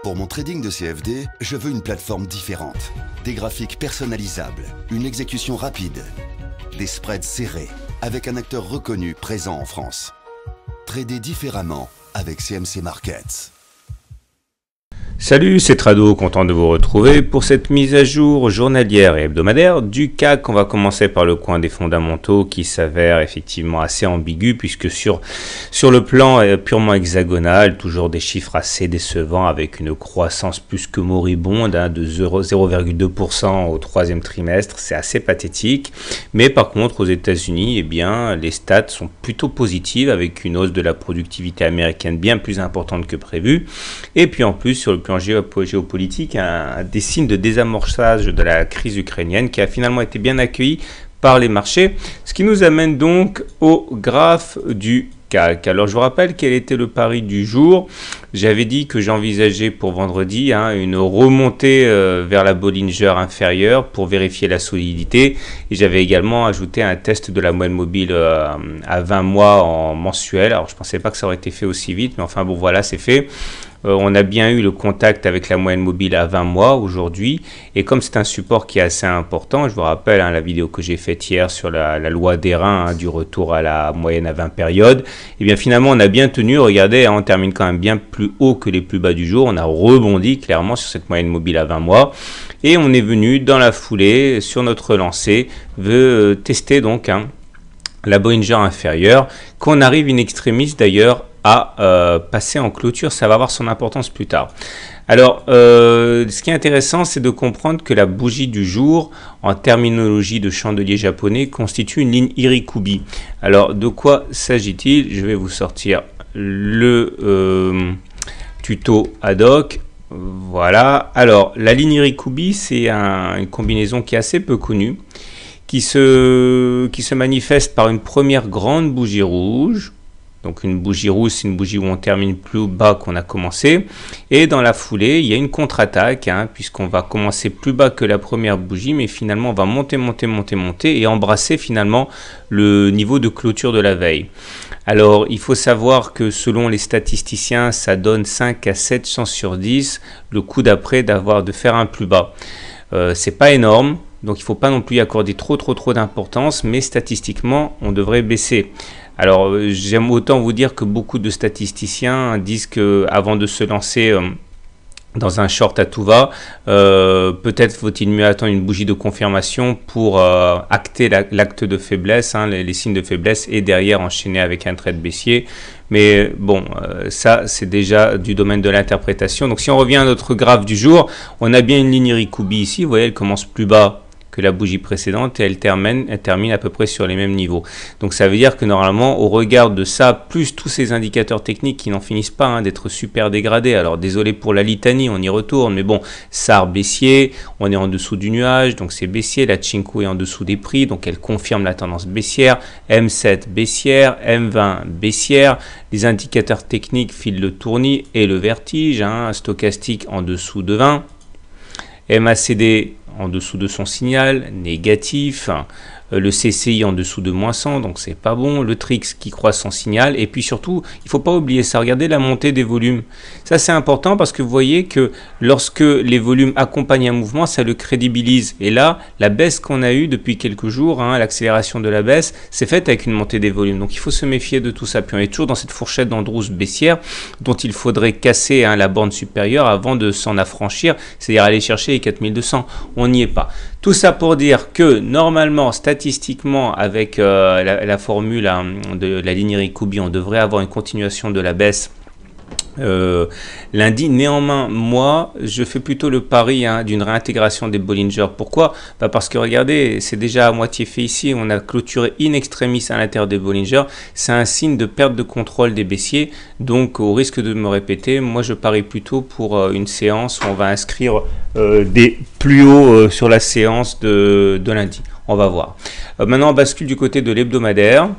Pour mon trading de CFD, je veux une plateforme différente. Des graphiques personnalisables, une exécution rapide, des spreads serrés, avec un acteur reconnu présent en France. Trader différemment avec CMC Markets. Salut, c'est Trado, content de vous retrouver pour cette mise à jour journalière et hebdomadaire du CAC. On va commencer par le coin des fondamentaux qui s'avère effectivement assez ambigu puisque sur le plan purement hexagonal, toujours des chiffres assez décevants avec une croissance plus que moribonde de 0,2% au troisième trimestre. C'est assez pathétique. Mais par contre, aux États-Unis, eh bien, les stats sont plutôt positives avec une hausse de la productivité américaine bien plus importante que prévu. Et puis en plus, sur le plan géopolitique, des signes de désamorçage de la crise ukrainienne qui a finalement été bien accueilli par les marchés, ce qui nous amène donc au graphe du CAC. Alors je vous rappelle quel était le pari du jour. J'avais dit que j'envisageais pour vendredi une remontée vers la Bollinger inférieure pour vérifier la solidité, et j'avais également ajouté un test de la moyenne mobile à 20 mois en mensuel. Alors je ne pensais pas que ça aurait été fait aussi vite, mais enfin bon voilà, c'est fait. On a bien eu le contact avec la moyenne mobile à 20 mois aujourd'hui, et comme c'est un support qui est assez important, je vous rappelle la vidéo que j'ai faite hier sur la loi des reins, du retour à la moyenne à 20 périodes, et bien finalement on a bien tenu. Regardez, on termine quand même bien plus haut que les plus bas du jour, on a rebondi clairement sur cette moyenne mobile à 20 mois, et on est venu dans la foulée sur notre lancée, tester donc la Bollinger inférieure, qu'on arrive in extremis d'ailleurs à passer en clôture. Ça va avoir son importance plus tard. Alors, ce qui est intéressant, c'est de comprendre que la bougie du jour, en terminologie de chandelier japonais, constitue une ligne Irikubi. Alors, de quoi s'agit-il? Je vais vous sortir le tuto ad hoc. Voilà. Alors, la ligne Irikubi, c'est une combinaison qui est assez peu connue, qui se manifeste par une première grande bougie rouge. Donc une bougie rouge, c'est une bougie où on termine plus bas qu'on a commencé. Et dans la foulée, il y a une contre-attaque, puisqu'on va commencer plus bas que la première bougie, mais finalement on va monter et embrasser finalement le niveau de clôture de la veille. Alors il faut savoir que selon les statisticiens, ça donne 5 à 7 chances sur 10 le coup d'après de faire un plus bas. C'est pas énorme. Donc il ne faut pas non plus y accorder trop d'importance, mais statistiquement, on devrait baisser. Alors j'aime autant vous dire que beaucoup de statisticiens disent qu'avant de se lancer dans un short à tout va, peut-être faut-il mieux attendre une bougie de confirmation pour acter l'acte de faiblesse, les signes de faiblesse, et derrière enchaîner avec un trade baissier. Mais bon, ça c'est déjà du domaine de l'interprétation. Donc si on revient à notre graphe du jour, on a bien une ligne Irikubi ici. Vous voyez, elle commence plus bas que la bougie précédente et elle termine à peu près sur les mêmes niveaux. Donc ça veut dire que normalement, au regard de ça, plus tous ces indicateurs techniques qui n'en finissent pas d'être super dégradés. Alors désolé pour la litanie, on y retourne, mais bon, SAR baissier, on est en dessous du nuage, donc c'est baissier. La Chinko est en dessous des prix, donc elle confirme la tendance baissière. M7 baissière, M20 baissière. Les indicateurs techniques filent le tournis et le vertige, stochastique en dessous de 20. MACD en dessous de son signal, négatif, le CCI en dessous de moins 100, donc c'est pas bon, le TRIX qui croise son signal, et puis surtout, il faut pas oublier ça, regardez la montée des volumes. Ça c'est important parce que vous voyez que lorsque les volumes accompagnent un mouvement, ça le crédibilise. Et là, la baisse qu'on a eue depuis quelques jours, l'accélération de la baisse, c'est faite avec une montée des volumes. Donc il faut se méfier de tout ça. Puis on est toujours dans cette fourchette d'Andrews baissière dont il faudrait casser la borne supérieure avant de s'en affranchir, c'est-à-dire aller chercher les 4200. On n'y est pas. Tout ça pour dire que normalement, statistiquement, avec la formule de la ligne Irikubi, on devrait avoir une continuation de la baisse lundi. Néanmoins, moi, je fais plutôt le pari d'une réintégration des Bollinger. Pourquoi? Parce que regardez, c'est déjà à moitié fait ici. On a clôturé in extremis à l'intérieur des Bollinger. C'est un signe de perte de contrôle des baissiers. Donc, au risque de me répéter, moi, je parie plutôt pour une séance où on va inscrire des plus hauts sur la séance de lundi. On va voir. Maintenant, on bascule du côté de l'hebdomadaire.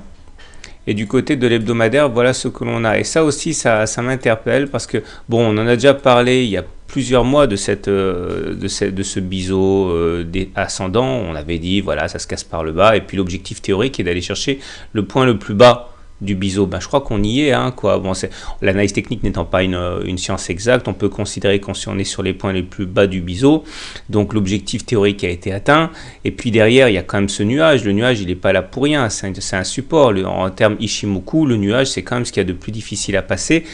Et du côté de l'hebdomadaire, voilà ce que l'on a. Et ça aussi, ça m'interpelle parce que, bon, on en a déjà parlé il y a plusieurs mois de ce biseau des ascendants. On avait dit, voilà, ça se casse par le bas. Et puis l'objectif théorique est d'aller chercher le point le plus bas BISO, ben, je crois qu'on y est, hein, quoi. Bon, l'analyse technique n'étant pas une science exacte, on peut considérer qu'on est sur les points les plus bas du BISO, donc l'objectif théorique a été atteint, et puis derrière il y a quand même ce nuage. Le nuage il n'est pas là pour rien, c'est un support. En termes Ishimoku, le nuage c'est quand même ce qu'il y a de plus difficile à passer.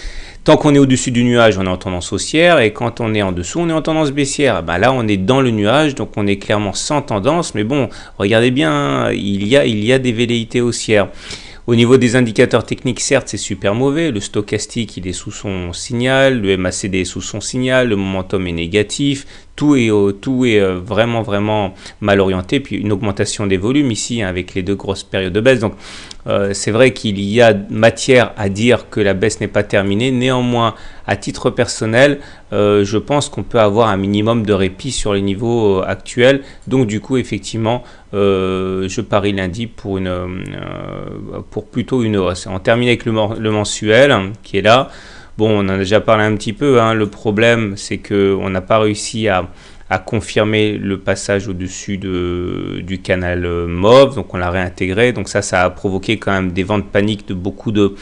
Tant qu'on est au-dessus du nuage, on est en tendance haussière, et quand on est en dessous, on est en tendance baissière. Ben là, on est dans le nuage, donc on est clairement sans tendance, mais bon, regardez bien, hein, il y a des velléités haussières. Au niveau des indicateurs techniques, certes, c'est super mauvais. Le stochastique, il est sous son signal. Le MACD est sous son signal. Le momentum est négatif. Tout est vraiment, vraiment mal orienté. Puis une augmentation des volumes ici, hein, avec les deux grosses périodes de baisse. Donc, c'est vrai qu'il y a matière à dire que la baisse n'est pas terminée. Néanmoins, à titre personnel, je pense qu'on peut avoir un minimum de répit sur les niveaux actuels. Donc, du coup, effectivement, je parie lundi pour plutôt une hausse. On termine avec le mensuel, hein, qui est là. Bon, on en a déjà parlé un petit peu, hein. Le problème, c'est qu'on n'a pas réussi à confirmer le passage au-dessus du canal mauve, donc on l'a réintégré. Donc ça a provoqué quand même des ventes paniques de beaucoup de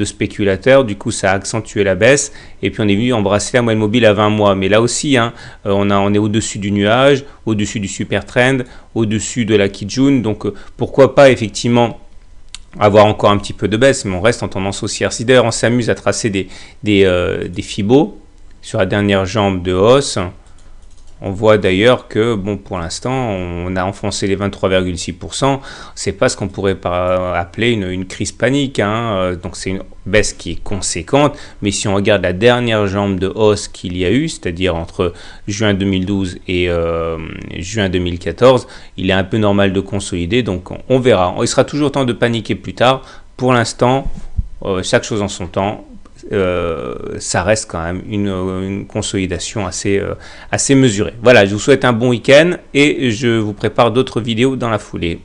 spéculateurs. Du coup, ça a accentué la baisse. Et puis on est venu embrasser la moyenne mobile à 20 mois. Mais là aussi, hein, on est au-dessus du nuage, au-dessus du super trend, au-dessus de la Kijun. Donc pourquoi pas effectivement avoir encore un petit peu de baisse, mais on reste en tendance haussière. Si d'ailleurs on s'amuse à tracer des Fibos sur la dernière jambe de hausse, on voit d'ailleurs que, bon, pour l'instant, on a enfoncé les 23,6%. C'est pas ce qu'on pourrait appeler une crise panique, hein. Donc c'est une baisse qui est conséquente. Mais si on regarde la dernière jambe de hausse qu'il y a eu, c'est-à-dire entre juin 2012 et juin 2014, il est un peu normal de consolider. Donc on verra. Il sera toujours temps de paniquer plus tard. Pour l'instant, chaque chose en son temps. Ça reste quand même une consolidation assez mesurée. Voilà, je vous souhaite un bon week-end et je vous prépare d'autres vidéos dans la foulée.